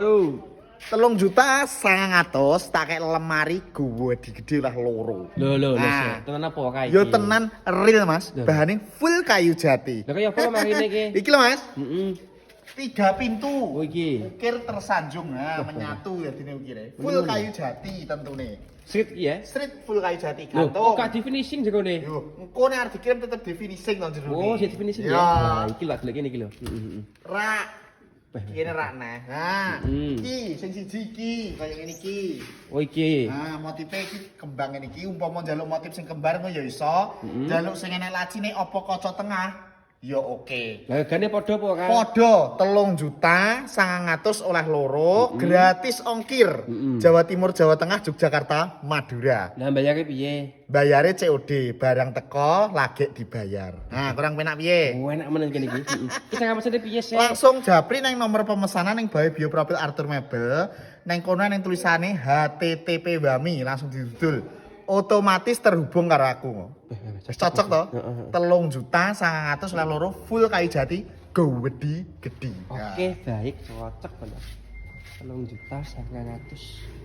Oh, 3.900.000 tak kayak lemari gue gede lah loro. lho, Nah, tenan apa kae? yo tenan real Mas, Lho. bahannya full kayu jati. Lah kaya apa lemari ini iki? Iki lho Mas, Heeh. 3 pintu. Oh iki. Ukir tersanjung, nah menyatu ya dine ukire. Full kayu jati tentune. Street iki ya. Street full kayu jati Lho, gantung. kok gak di finishing jegone? Yo, engko nek arep dikirim tetep di finishing nang jero. Oh, di finishing ya. Ya. Nah, iki lho delok iki lho. Heeh. Rak. Kene rak nah. Nah, Hmm. iki sing siji iki kaya ngene iki. Oh iki. Nah, motifnya iki kembang ngene iki, umpama njaluk motif sing kembar ngono ya iso. Njaluk sing enek lacine apa kaca tengah, ya oke. Lah hargane padha apa kan? Podo 3.900.000 oleh loro, gratis ongkir. Jawa Timur, Jawa Tengah, Yogyakarta, Madura. Lah bayare piye? Bayare COD, barang teko lagi dibayar. Nah, kurang penak piye? Oh, enak men kene iki. Heeh. Kita ngamasane piye sih? Langsung japri nang nomor pemesanan ning Bae Bioprofil Arthur Mebel. Nang kono nang tulisane HTTP Wami langsung didudul. Otomatis terhubung karo aku. Cocok toh? 3.900.000 oleh loro full kayu jati gede. Oke, baik, cocok banget. 3.900.000.